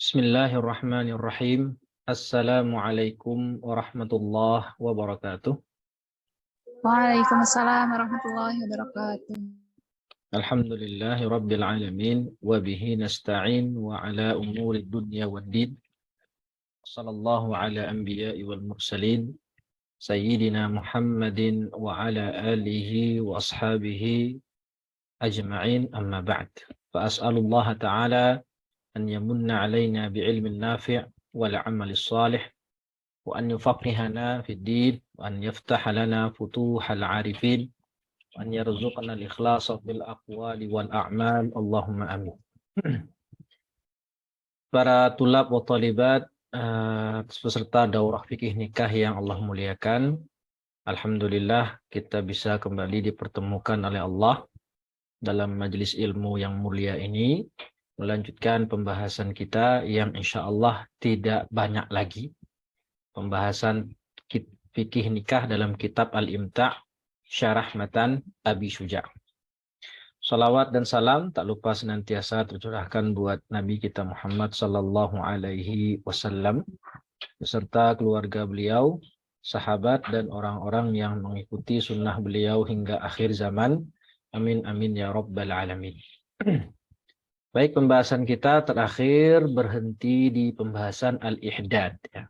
Bismillahirrahmanirrahim. Assalamualaikum warahmatullahi wabarakatuh. Waalaikumsalam warahmatullahi wabarakatuh. Alhamdulillahi rabbil alamin wa bihi nasta'in wa ala umuri dunya waddin. Sallallahu ala anbiya'i wal mursalin sayyidina Muhammadin wa ala alihi wa ashabihi ajma'in, amma ba'd. Fa as'alullaha ta'ala an yamunna alaina bi'ilmin nafi' wal 'amalis salih وأن يفقهنا في الدين وأن يفتح لنا فتوح العارفين وأن يرزقنا الإخلاص في الأقوال والأعمال اللهم آمين. Para tulab wa talibat, peserta daurah fikih nikah yang Allah muliakan, alhamdulillah kita bisa kembali dipertemukan oleh Allah dalam majelis ilmu yang mulia ini, melanjutkan pembahasan kita yang insya Allah tidak banyak lagi. Pembahasan fikih nikah dalam kitab Al-Imta' Syarah Matan Abi Syuja'. Salawat dan salam tak lupa senantiasa tercurahkan buat Nabi kita Muhammad sallallahu alaihi wasallam beserta keluarga beliau, sahabat dan orang-orang yang mengikuti sunnah beliau hingga akhir zaman. Amin amin ya rabbal alamin. Baik, pembahasan kita terakhir berhenti di pembahasan al-ihdad ya.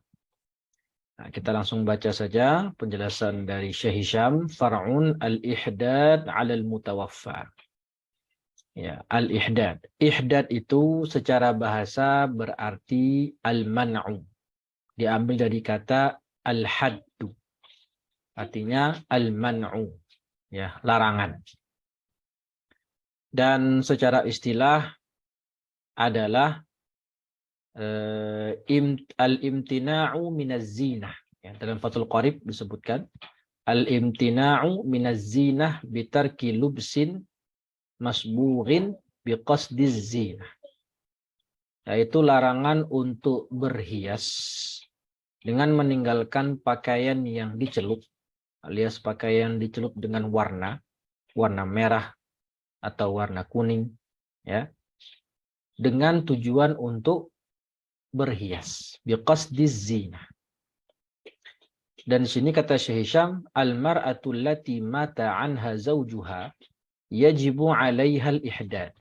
Nah, kita langsung baca saja penjelasan dari Syekh Hisham, far'un al-ihdad 'ala al-mutawaffa. Ya, al-ihdad. Ihdad itu secara bahasa berarti al-man'u. Diambil dari kata al-haddu. Artinya al-man'u, ya, larangan. Dan secara istilah adalah al-imtina'u minaz zinah. Ya, dalam Fathul Qarib disebutkan al-imtina'u minaz zinah bitarki lubsin masbughin biqasdiz zinah. Yaitu larangan untuk berhias dengan meninggalkan pakaian yang dicelup, alias pakaian dicelup dengan warna merah atau warna kuning, ya, dengan tujuan untuk berhias, biqasdiz zinah. Dan di sini kata Syekh Hisham, al-mar'atu allati mata anha zawjuha yajibu 'alaiha al-ihdad.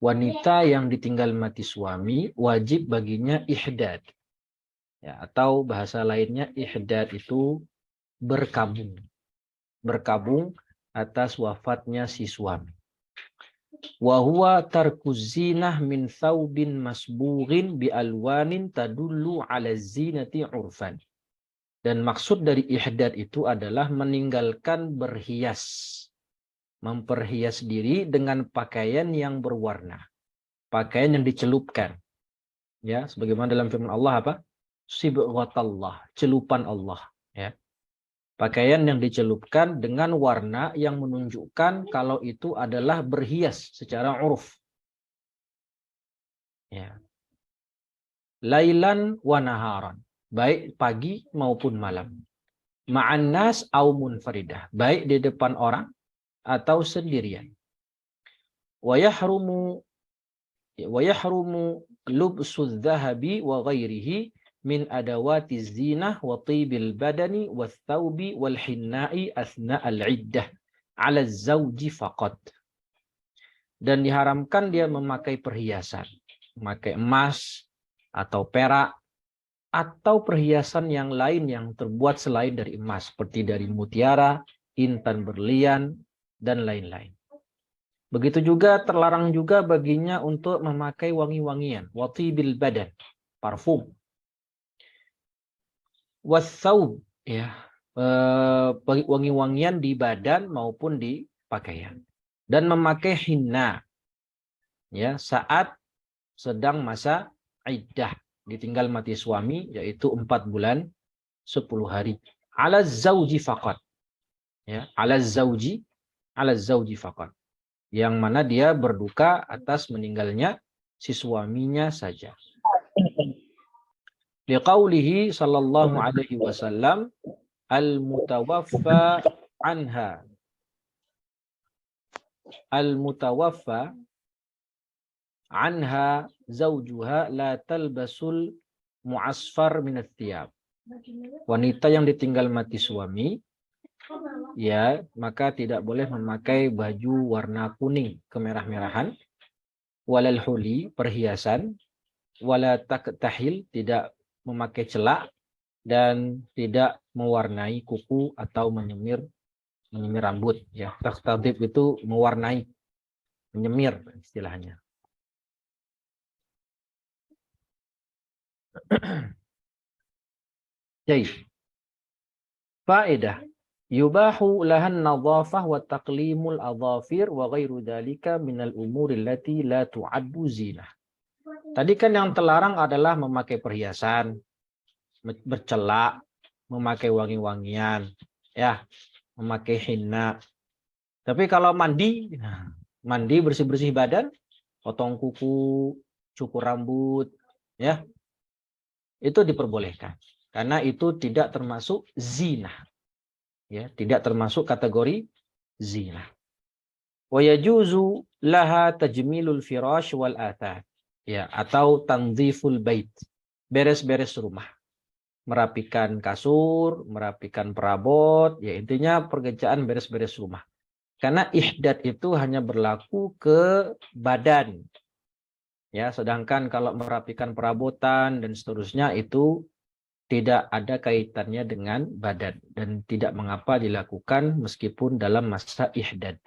Wanita yang ditinggal mati suami wajib baginya ihdad. Ya, atau bahasa lainnya ihdad itu berkabung. Berkabung atas wafatnya si suami. Wa huwa tarkuz zinah min thawbin masbughin bi alwanin tadullu 'ala zinati 'urfan. Dan maksud dari ihdad itu adalah meninggalkan berhias, memperhias diri dengan pakaian yang berwarna, pakaian yang dicelupkan. Ya, sebagaimana dalam firman Allah apa? Sibghatallah, celupan Allah, ya. Pakaian yang dicelupkan dengan warna yang menunjukkan kalau itu adalah berhias secara uruf. Ya. Lailan wa naharan, baik pagi maupun malam. Ma'an nas au munfaridah, baik di depan orang atau sendirian. Wa yahrumu lubsu dhahabi wa ghairihi min adawati zinah wa tibil badani wa thawbi wal hinna'i athna al-iddah ala zawji faqat. Dan diharamkan dia memakai perhiasan, memakai emas atau perak atau perhiasan yang lain yang terbuat selain dari emas, seperti dari mutiara, intan berlian, dan lain-lain. Begitu juga terlarang juga baginya untuk memakai wangi-wangian, watibil badan, parfum. Wathawb, ya, wangi-wangian di badan maupun di pakaian. Dan memakai hinna, ya, saat sedang masa iddah, ditinggal mati suami, yaitu 4 bulan 10 hari. Ala zawji faqat, ya, ala zawji faqat, yang mana dia berduka atas meninggalnya si suaminya saja. Liqaulihi sallallahu alaihi wasallam, al-mutawaffa anha. Al-mutawaffa anha zaujuha la talbasul mu'asfar minat thiyab. Wanita yang ditinggal mati suami, ya, maka tidak boleh memakai baju warna kuning kemerah-merahan, walal huli, perhiasan, wala taktahil, tidak memakai celak, dan tidak mewarnai kuku atau menyemir rambut, ya. Takhtadib itu mewarnai, menyemir istilahnya. Jadi, faedah yubahu lahan nadhafah wa taqlimul adhafir wa ghairu dzalika minal umuri allati la tu'addu zinah. Tadi kan yang terlarang adalah memakai perhiasan, bercelak, memakai wangi-wangian, ya, memakai henna. Tapi kalau mandi bersih-bersih badan, potong kuku, cukur rambut, ya, itu diperbolehkan. Karena itu tidak termasuk zina. Ya, tidak termasuk kategori zina. Wa yajuzu laha tajmilul firash wal athar. Ya, atau tanziful bait. Beres-beres rumah. Merapikan kasur, merapikan perabot, ya intinya pekerjaan beres-beres rumah. Karena ihdad itu hanya berlaku ke badan. Ya, sedangkan kalau merapikan perabotan dan seterusnya itu tidak ada kaitannya dengan badan dan tidak mengapa dilakukan meskipun dalam masa ihdad.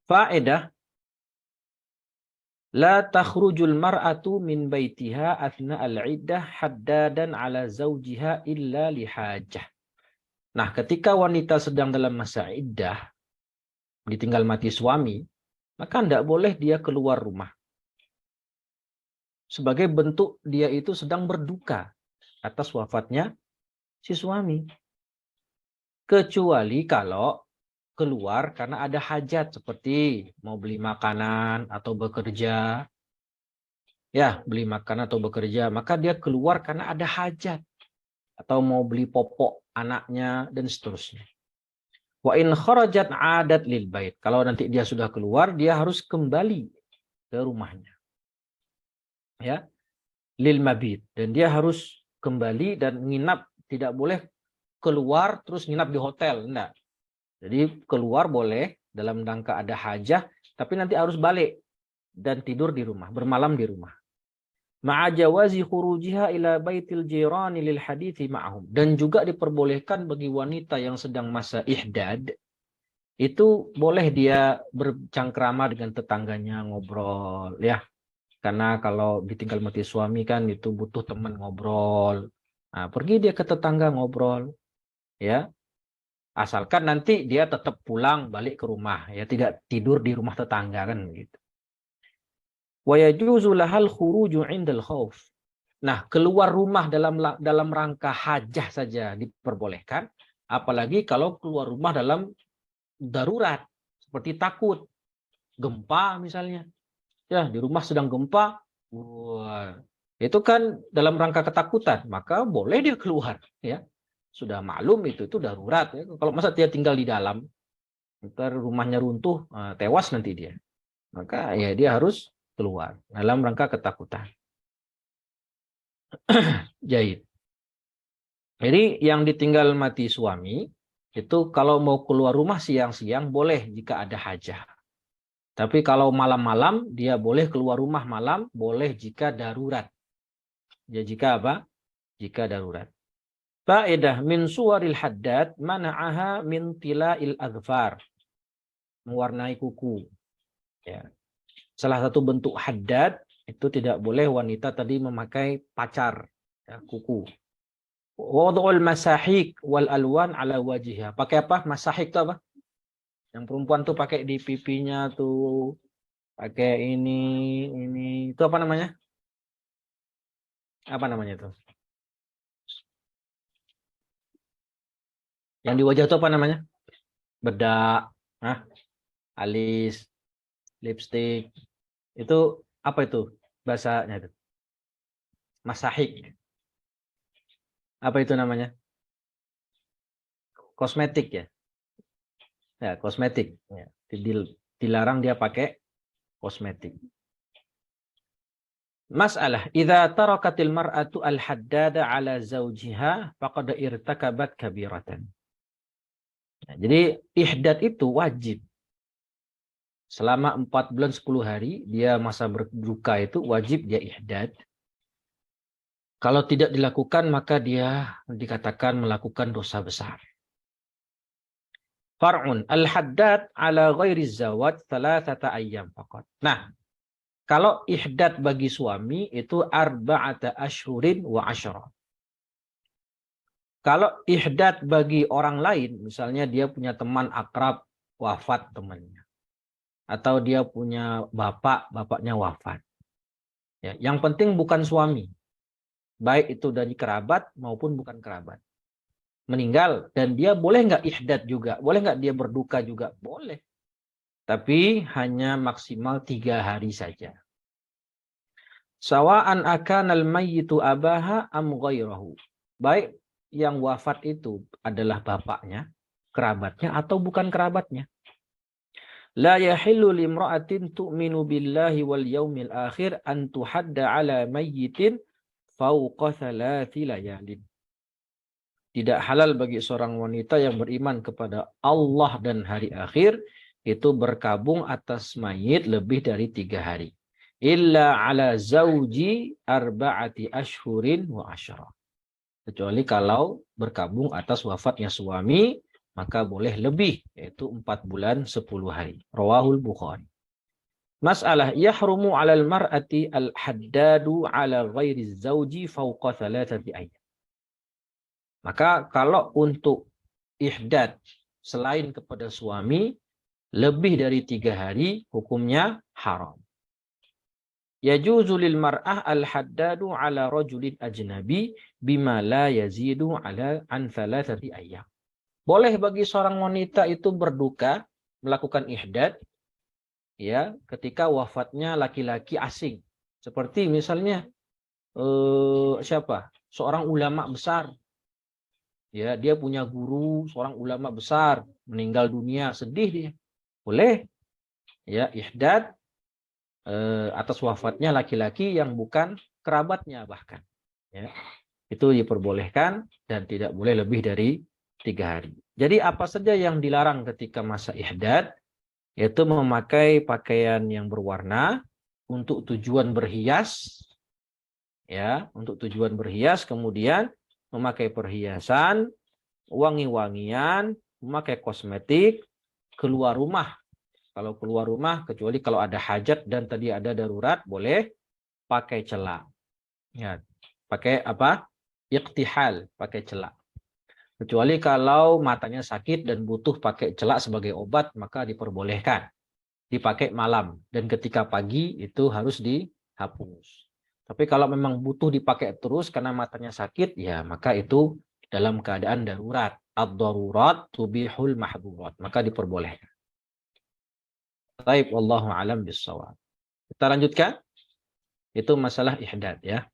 Faedah, la takhrujul mar'atu min baitiha athna al-iddah haddadan ala zawjiha illa lihajah. Nah, ketika wanita sedang dalam masa iddah, ditinggal mati suami, maka tidak boleh dia keluar rumah. Sebagai bentuk dia itu sedang berduka atas wafatnya si suami. Kecuali kalau keluar karena ada hajat, seperti mau beli makanan atau bekerja. Ya, beli makanan atau bekerja, maka dia keluar karena ada hajat. Atau mau beli popok anaknya dan seterusnya. Wa in kharajat adat lil bait. Kalau nanti dia sudah keluar, dia harus kembali ke rumahnya. Ya, lil mabit, dan dia harus kembali dan nginap, tidak boleh keluar terus nginap di hotel, enggak. Jadi keluar boleh dalam rangka ada hajah, tapi nanti harus balik dan tidur di rumah, bermalam di rumah. Ma'a jawazi khurujiha ila baitil jirani lil hadithi ma'hum. Dan juga diperbolehkan bagi wanita yang sedang masa ihdad, itu boleh dia bercangkrama dengan tetangganya, ngobrol, ya. Karena kalau ditinggal mati suami kan itu butuh teman ngobrol. Nah, pergi dia ke tetangga ngobrol, ya. Asalkan nanti dia tetap pulang balik ke rumah, ya, tidak tidur di rumah tetangga kan gitu. Wa yajuzu lahal khuruju 'indal khauf. Nah, keluar rumah dalam rangka hajah saja diperbolehkan, apalagi kalau keluar rumah dalam darurat, seperti takut gempa misalnya. Ya, di rumah sedang gempa, wah, itu kan dalam rangka ketakutan, maka boleh dia keluar, ya. Sudah maklum itu darurat, ya. Kalau masa dia tinggal di dalam, ntar rumahnya runtuh, tewas nanti dia. Maka ya dia harus keluar dalam rangka ketakutan. Jahit. Jadi yang ditinggal mati suami itu kalau mau keluar rumah siang-siang boleh jika ada hajah. Tapi kalau malam-malam dia boleh keluar rumah malam, boleh jika darurat. Ya, jika apa? Jika darurat. Faedah min suwaril haddad mana'aha min tila'il adfar. Mewarnai kuku. Ya. Salah satu bentuk haddad itu tidak boleh wanita tadi memakai pacar, ya, kuku. Wad'ul masahik wal alwan ala wajihha. Pakai apa? Masahik itu apa? Yang perempuan tuh pakai di pipinya tuh, pakai ini itu apa namanya? Apa namanya itu? Yang di wajah itu apa namanya? Bedak, alis, lipstik. Itu apa itu bahasanya itu? Masahik. Apa itu namanya? Kosmetik ya? Ya, kosmetik. Ya. Dilarang dia pakai kosmetik. Masalah, idza tarakatil mar'atu al-haddada ala zawjiha faqad irtakabat kabiratan. Nah, jadi ihdad itu wajib. Selama 4 bulan 10 hari dia masa berduka itu wajib dia ihdad. Kalau tidak dilakukan maka dia dikatakan melakukan dosa besar. Far'un al-haddad ala ghairi zawaj 3 ayyam faqat. Nah, kalau ihdad bagi suami itu arba'ata asyhurin wa asyara. Kalau ihdad bagi orang lain, misalnya dia punya teman akrab wafat temannya, atau dia punya bapak, bapaknya wafat. Ya, yang penting bukan suami, baik itu dari kerabat maupun bukan kerabat. Meninggal dan dia boleh nggak ihdad juga, boleh nggak dia berduka juga, boleh. Tapi hanya maksimal 3 hari saja. Sawa'an akanal mayyitu abaha am ghairahu. Baik yang wafat itu adalah bapaknya, kerabatnya atau bukan kerabatnya. La yahillu limra'atin tu'minu billahi wal yaumil akhir an tuhadda ala mayyitin fauqa 3 layalin. Tidak halal bagi seorang wanita yang beriman kepada Allah dan hari akhir itu berkabung atas mayit lebih dari 3 hari. Illa ala zauji arba'ati ashhurin wa asyara. Kecuali kalau berkabung atas wafatnya suami, maka boleh lebih, yaitu 4 bulan 10 hari. Rawahul Bukhari. Masalah, yahrumu alal mar'ati al-haddadu ala ghairi zauji fauqa 3 ayyam. Maka kalau untuk ihdad selain kepada suami, lebih dari 3 hari, hukumnya haram. Yajuzu lil mar'ah al-haddadu ala rajulin ajnabi bima la yazidu ala an 3 ayyam. Boleh bagi seorang wanita itu berduka, melakukan ihdad, ya, ketika wafatnya laki-laki asing. Seperti misalnya, siapa? Seorang ulama besar. Ya, dia punya guru, seorang ulama besar, meninggal dunia, sedih dia. Boleh, ya, ihdad atas wafatnya laki-laki yang bukan kerabatnya bahkan. Ya, itu diperbolehkan dan tidak boleh lebih dari 3 hari. Jadi apa saja yang dilarang ketika masa ihdad, yaitu memakai pakaian yang berwarna untuk tujuan berhias, ya, untuk tujuan berhias, kemudian memakai perhiasan, wangi-wangian, memakai kosmetik, keluar rumah. Kalau keluar rumah, kecuali kalau ada hajat dan tadi ada darurat, boleh pakai celak. Ya, pakai apa? Iqtihal, pakai celak. Kecuali kalau matanya sakit dan butuh pakai celak sebagai obat, maka diperbolehkan. Dipakai malam. Dan ketika pagi itu harus dihapus. Tapi kalau memang butuh dipakai terus karena matanya sakit, ya maka itu dalam keadaan darurat. Ad-darurat tubihul mahdurat. Maka diperbolehkan. Baik, wallahu alam bissawab. Kita lanjutkan. Itu masalah ihdad ya.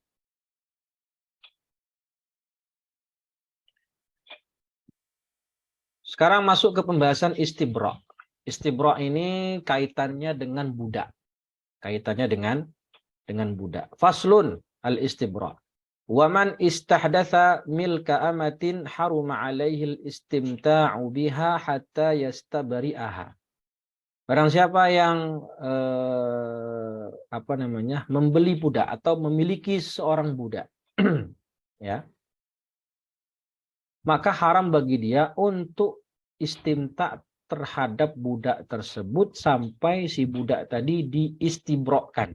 Sekarang masuk ke pembahasan istibra. Istibra ini kaitannya dengan budak. Kaitannya dengan budak. Faslun al-istibra. Wa man istahdatha milka amatin haruma alaihi al-istimta'u biha hatta yastabri'aha. Barang siapa yang membeli budak atau memiliki seorang budak, ya, maka haram bagi dia untuk istimta terhadap budak tersebut sampai si budak tadi diistibrokkan.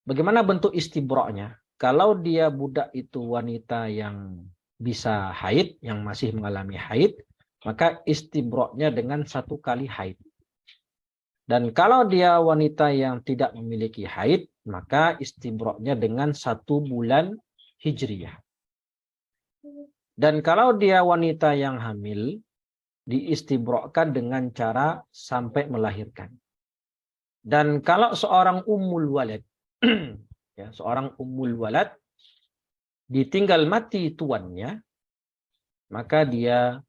Bagaimana bentuk istibroknya? Kalau dia budak itu wanita yang bisa haid, yang masih mengalami haid, maka istibroknya dengan 1 kali haid. Dan kalau dia wanita yang tidak memiliki haid, maka istibroknya dengan 1 bulan hijriyah. Dan kalau dia wanita yang hamil, diistibrokkan dengan cara sampai melahirkan. Dan kalau seorang ummul walad, ya, seorang ummul walad ditinggal mati tuannya, maka dia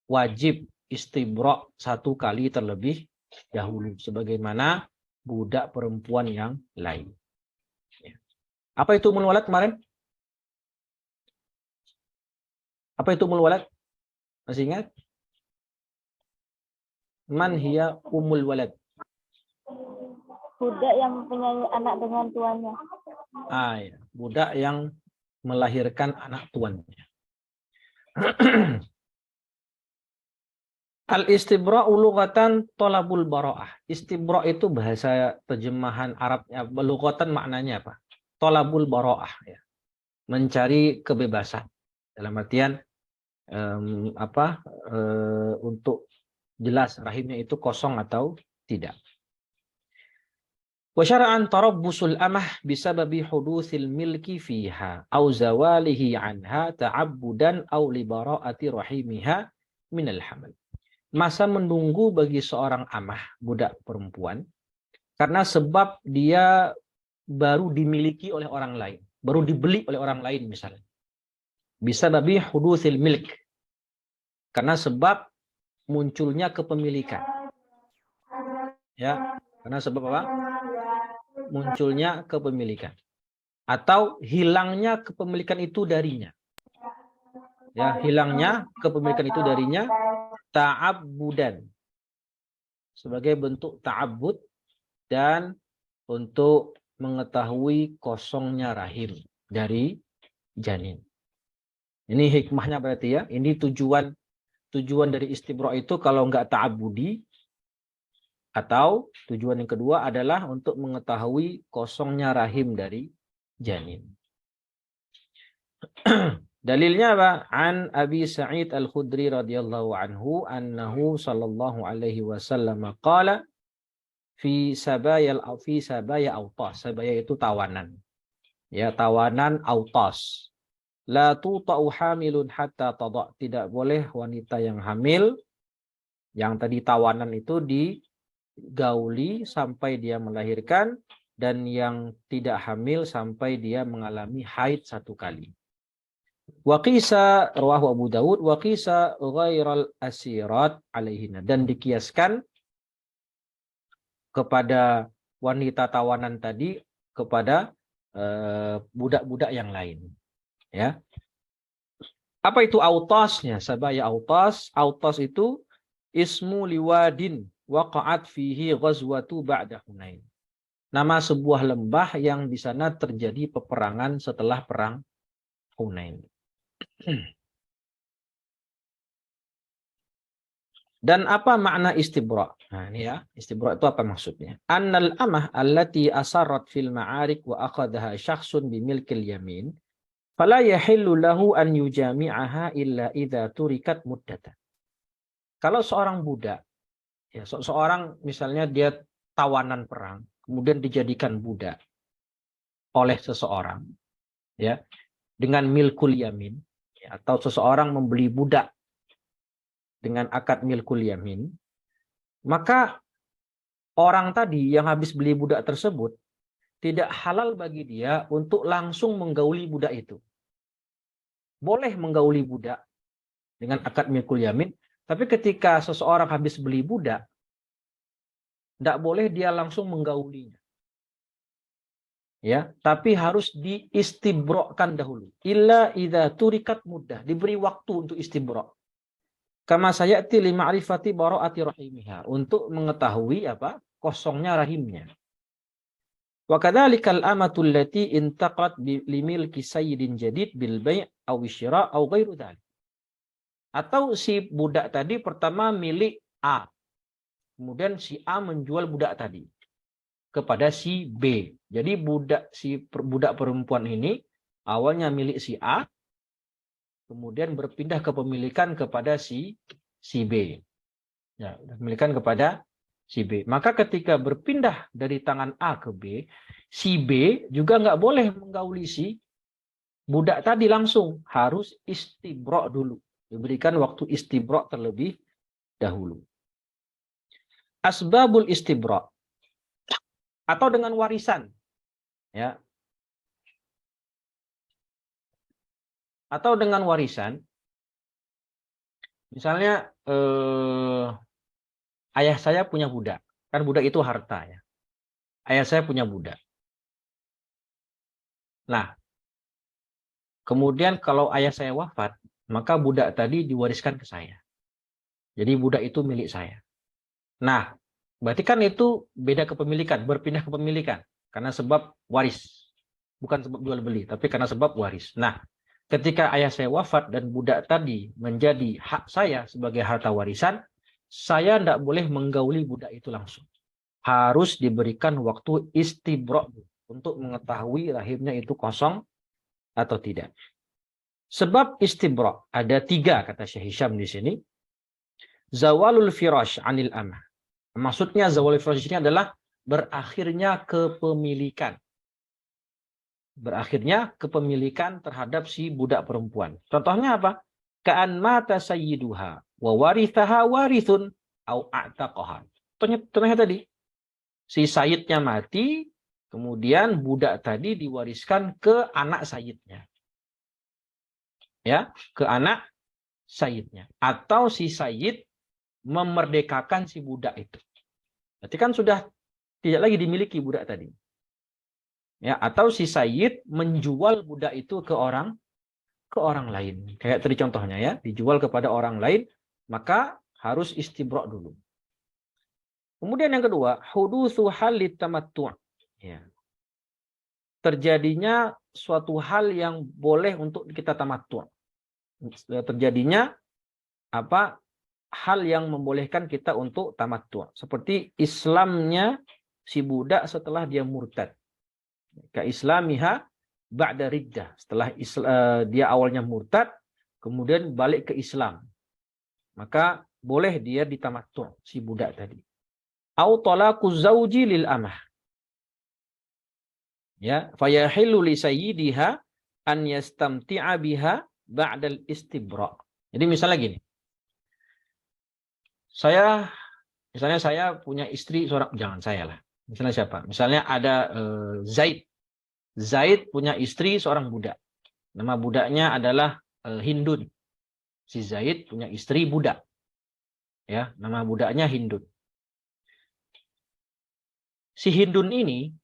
wajib istibrok 1 kali terlebih dahulu. Sebagaimana budak perempuan yang lain. Apa itu umul walad kemarin? Apa itu umul walad? Masih ingat? Man hiya umul walad? Budak yang mempunyai anak dengan tuannya. Ya. Budak yang melahirkan anak tuannya. Al-istibra'u lughatan talabul bara'ah. Istibra' itu bahasa terjemahan Arabnya, lughatan maknanya apa? Talabul bara'ah, ya. Mencari kebebasan. Dalam artian untuk jelas rahimnya itu kosong atau tidak. Wa syara'an tarabbusul amah bisababi hudutsil milki fiha au zawalihi anha ta'abbudan au li bara'ati rahimiha minal hamal. Masa menunggu bagi seorang amah, budak perempuan, karena sebab dia baru dimiliki oleh orang lain, baru dibeli oleh orang lain misalnya. Bisa babi hudutsil milk, karena sebab munculnya kepemilikan. Ya, karena sebab apa? Munculnya kepemilikan. Atau hilangnya kepemilikan itu darinya. Ya, hilangnya kepemilikan itu darinya ta'abbudan. Sebagai bentuk ta'abbud dan untuk mengetahui kosongnya rahim dari janin. Ini hikmahnya berarti ya. Ini tujuan dari istibra' itu kalau enggak ta'abbudi, atau tujuan yang kedua adalah untuk mengetahui kosongnya rahim dari janin. Dalilnya apa? An Abi Sa'id Al-Khudri radhiyallahu anhu annahu sallallahu alaihi wasallam qala fi sabaya autas. Sabaya itu tawanan. Ya, tawanan autas. La tuta'u hamilun hatta tada'. Tidak boleh wanita yang hamil, yang tadi tawanan itu digauli sampai dia melahirkan, dan yang tidak hamil sampai dia mengalami haid 1 kali. Wa qisa rawahu Abu Dawud wa qisa ghairal asirat alaihina, dan dikiaskan kepada wanita tawanan tadi kepada budak-budak yang lain. Ya. Apa itu autasnya? Sabaya autas. Autas itu ismu liwadin waqa'at fihi ghazwatu ba'da Hunain. Nama sebuah lembah yang di sana terjadi peperangan setelah perang Hunain. Dan apa makna istibra'? Nah, ini ya, istibra' itu apa maksudnya? Annal amah allati asarat fil ma'arik wa akhadhaha syakhsun bimilkil yamin fala yahillu lahu an yujami'aha illa idza turikat muddatan. Kalau seorang budak, ya, seorang misalnya dia tawanan perang, kemudian dijadikan budak oleh seseorang, ya, dengan milkul yamin, ya, atau seseorang membeli budak dengan akad milkul yamin, maka orang tadi yang habis beli budak tersebut tidak halal bagi dia untuk langsung menggauli budak itu. Boleh menggauli budak dengan akad milkul yamin, tapi ketika seseorang habis beli budak, tidak boleh dia langsung menggaulinya. Ya, tapi harus diistibrokkan dahulu. Illa idza turikat muddah, diberi waktu untuk istibrok. Kama sayati li ma'rifati bara'ati rahimiha, untuk mengetahui apa? Kosongnya rahimnya. Wa kadzalikal amatul lati intaqat li milki sayyidin jadid bil bai' aw syira' aw ghairu dzalik. Atau si budak tadi pertama milik A. Kemudian si A menjual budak tadi kepada si B. Jadi budak perempuan ini awalnya milik si A, kemudian berpindah kepemilikan kepada si B. Ya, kepemilikan kepada si B. Maka ketika berpindah dari tangan A ke B, si B juga nggak boleh menggauli si budak tadi langsung. Harus istibrok dulu. Diberikan waktu istibrok terlebih dahulu. Asbabul istibrok. Atau dengan warisan. Ya. Atau dengan warisan, misalnya ayah saya punya budak, kan budak itu harta ya. ayah saya punya budak. Nah, kemudian kalau ayah saya wafat, maka budak tadi diwariskan ke saya. Jadi budak itu milik saya. Nah, berarti kan itu beda kepemilikan, berpindah kepemilikan. Karena sebab waris. Bukan sebab jual beli, tapi karena sebab waris. Nah, ketika ayah saya wafat dan budak tadi menjadi hak saya sebagai harta warisan, saya tidak boleh menggauli budak itu langsung. Harus diberikan waktu istibra' untuk mengetahui rahimnya itu kosong atau tidak. Sebab istibra' ada 3 kata Syekh Hisham di sini. Zawalul firash anil amah. Maksudnya zawalul firash ini adalah berakhirnya kepemilikan. Berakhirnya kepemilikan terhadap si budak perempuan. Contohnya apa? Ka'an mata sayyiduha wa warithaha warithun au a'taqaha. Contohnya tadi, si sayyidnya mati, kemudian budak tadi diwariskan ke anak sayyidnya. Ya, ke anak sayyidnya. Atau si sayyid memerdekakan si budak itu. Berarti kan sudah tidak lagi dimiliki budak tadi. Ya, atau si sayyid menjual budak itu ke orang lain. Kayak tadi contohnya ya, dijual kepada orang lain, maka harus istibra' dulu. Kemudian yang kedua, hudutsu halit tamattu'. Ya. Terjadinya suatu hal yang boleh untuk kita tamattu'. Terjadinya apa? Hal yang membolehkan kita untuk tamattu'. Seperti Islamnya si budak setelah dia murtad. Ka islamiha ba'da riddah. Setelah dia awalnya murtad, kemudian balik ke Islam. Maka boleh dia ditamattu' si budak tadi. Au talaqu zauji lil amah. Ya, fayahillu li sayyidiha an yastamti'a biha ba'dal istibra'. Jadi misalnya gini. Misalnya saya punya istri seorang, jangan saya lah. Misalnya siapa? Misalnya ada Zaid. Zaid punya istri seorang budak. Nama budaknya adalah Hindun. Si Zaid punya istri budak. Ya, nama budaknya Hindun. Si Hindun ini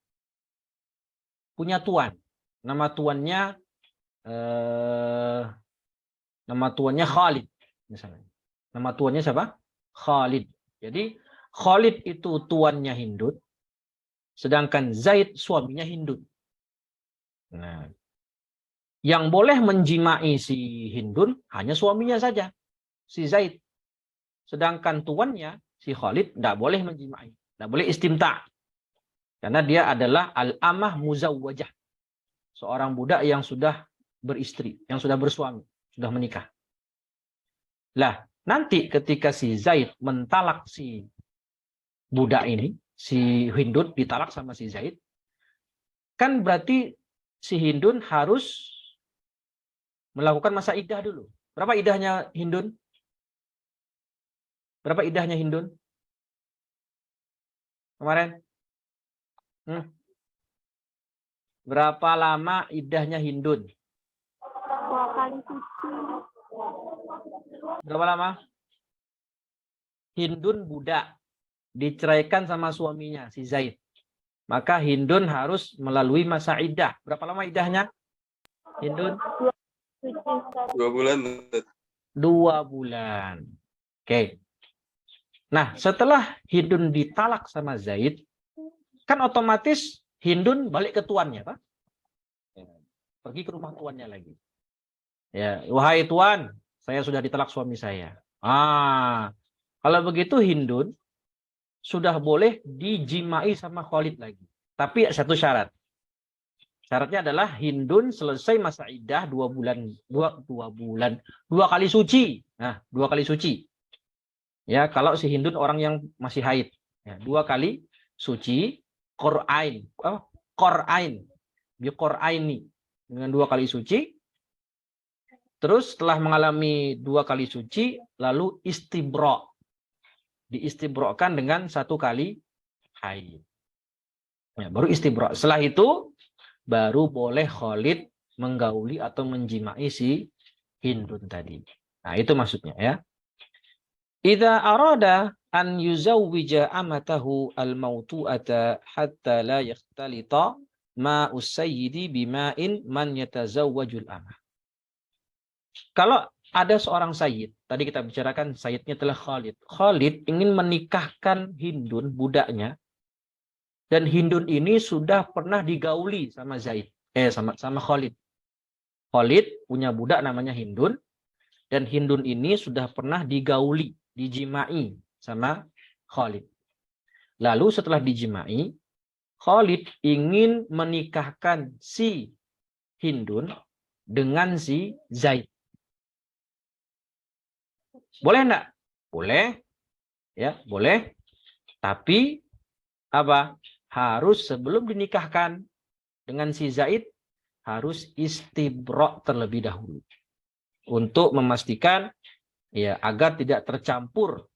punya tuan. Nama tuannya Khalid misalnya. Nama tuannya siapa? Khalid. Jadi Khalid itu tuannya Hindun, sedangkan Zaid suaminya Hindun. Nah, yang boleh menjimai si Hindun hanya suaminya saja, si Zaid. Sedangkan tuannya, si Khalid, tidak boleh menjimai. Tidak boleh istimta. Karena dia adalah al-amah muzawwajah. Seorang budak yang sudah beristri, yang sudah bersuami, sudah menikah. Lah, nanti ketika si Zaid mentalak si budak ini, si Hindun ditalak sama si Zaid, kan berarti si Hindun harus melakukan masa iddah dulu. Berapa iddahnya Hindun? Berapa iddahnya Hindun? Kemarin? Berapa lama iddahnya Hindun? 2 kali suci. Berapa lama? Hindun budak. Diceraikan sama suaminya, si Zaid. Maka Hindun harus melalui masa iddah. Berapa lama iddahnya? Hindun? 2 bulan. 2 bulan. Oke. Nah, setelah Hindun ditalak sama Zaid, kan otomatis Hindun balik ke tuannya, Pak. Pergi ke rumah tuannya lagi. Ya, wahai tuan, saya sudah ditalak suami saya. Kalau begitu Hindun sudah boleh dijimai sama Khalid lagi. Tapi satu syarat. Syaratnya adalah Hindun selesai masa iddah 2 bulan, 2 kali suci. Nah, 2 kali suci. Ya, kalau si Hindun orang yang masih haid, ya, 2 kali suci, Qur'ain, biqur'aini, dengan 2 kali suci. Terus setelah mengalami 2 kali suci, lalu istibra'. Diistibra'kan dengan 1 kali haid. Ya, baru istibra'. Setelah itu baru boleh Khalid menggauli atau menjimai si Hindun tadi. Nah, itu maksudnya ya. Idza arada an yuzawwija amatahu al-mautu'ata hatta la yakhtalita ma'us sayyidi bima'in man yatazawwajul amah. Kalau ada seorang sayyid, tadi kita bicarakan sayyidnya telah Khalid. Khalid ingin menikahkan Hindun, budaknya, dan Hindun ini sudah pernah digauli sama Zaid, sama Khalid. Khalid punya budak namanya Hindun, dan Hindun ini sudah pernah digauli, dijimai sama Khalid. Lalu setelah dijimai, Khalid ingin menikahkan si Hindun dengan si Zaid. Boleh enggak? Boleh. Ya, boleh. Tapi apa? Harus sebelum dinikahkan dengan si Zaid harus istibra terlebih dahulu. Untuk memastikan ya agar tidak tercampur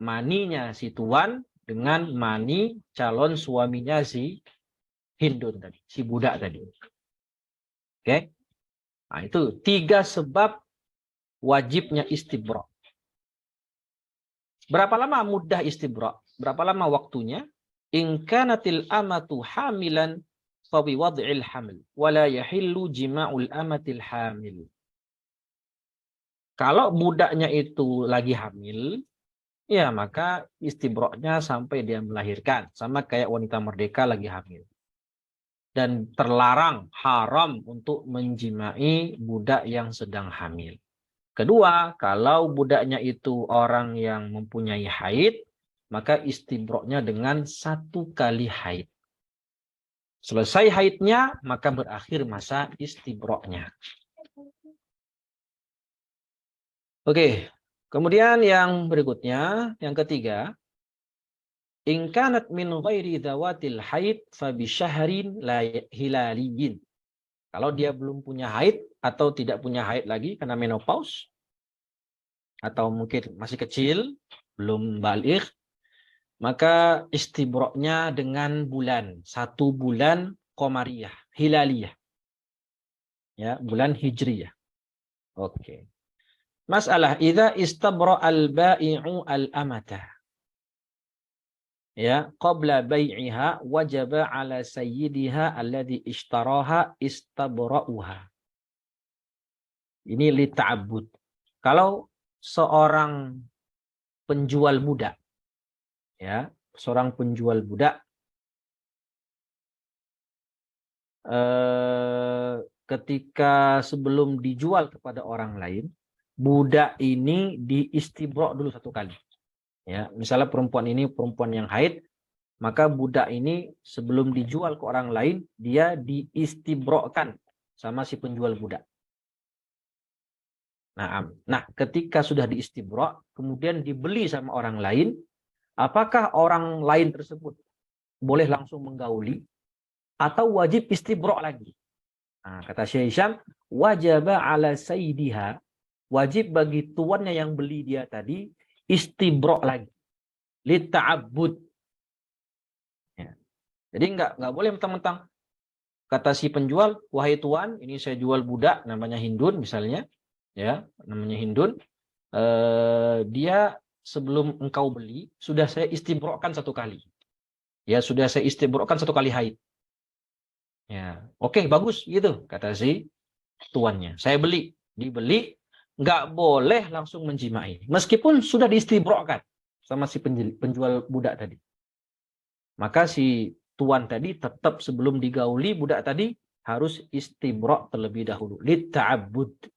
maninya si tuan dengan mani calon suaminya si Hindun tadi, si budak tadi. Oke. Nah, itu 3 sebab wajibnya istibra. Berapa lama mudah istibra? Berapa lama waktunya? In kanatil amatu hamilan fa bi wad'il hamil wa la yahillu jima'ul amatil hamil. Kalau budaknya itu lagi hamil, ya maka istibra'nya sampai dia melahirkan, sama kayak wanita merdeka lagi hamil. Dan terlarang, haram untuk menjimai budak yang sedang hamil. Kedua, kalau budaknya itu orang yang mempunyai haid, maka istibra'nya dengan 1 kali haid. Selesai haidnya, maka berakhir masa istibra'nya. Oke, kemudian yang berikutnya, yang ketiga, in kanat min ghairi dhawatil haid fa bi syahrin la hilaliyin. Kalau dia belum punya haid atau tidak punya haid lagi karena menopause, atau mungkin masih kecil, belum baligh, maka istibra'nya dengan bulan, 1 bulan qamariyah, hilaliyah. Ya, bulan hijriyah. Oke. Masalah idza istabra al-bai'u al-amata. Ya, qabla bai'iha wajaba 'ala sayyidiha alladhi ishtaraha istabra'uha. Ini li ta'abbud. Kalau seorang penjual budak, ya, seorang penjual budak ketika sebelum dijual kepada orang lain, budak ini diistibra' dulu 1 kali. Ya, misalnya perempuan ini perempuan yang haid, maka budak ini sebelum dijual ke orang lain, dia diistibra'kan sama si penjual budak. Nah, ketika sudah diistibra', kemudian dibeli sama orang lain, apakah orang lain tersebut boleh langsung menggauli atau wajib istibra' lagi? Nah, kata Syekh Hisham, wajaba 'ala sayyidiha, wajib bagi tuannya yang beli dia tadi istibra' lagi, li ta'abbud. Ya. Jadi enggak boleh mentang-mentang kata si penjual, wahai tuan, ini saya jual budak namanya Hindun misalnya, ya, namanya Hindun. Dia sebelum engkau beli sudah saya istibra'kan 1 kali. Ya, sudah saya istibra'kan 1 kali haid. Ya, oke, bagus gitu kata si tuannya. Saya beli, dibeli, nggak boleh langsung menjimai, meskipun sudah diistibra'kan sama si penjual budak tadi. Maka si tuan tadi tetap sebelum digauli budak tadi harus istibra' terlebih dahulu, li ta'abbud.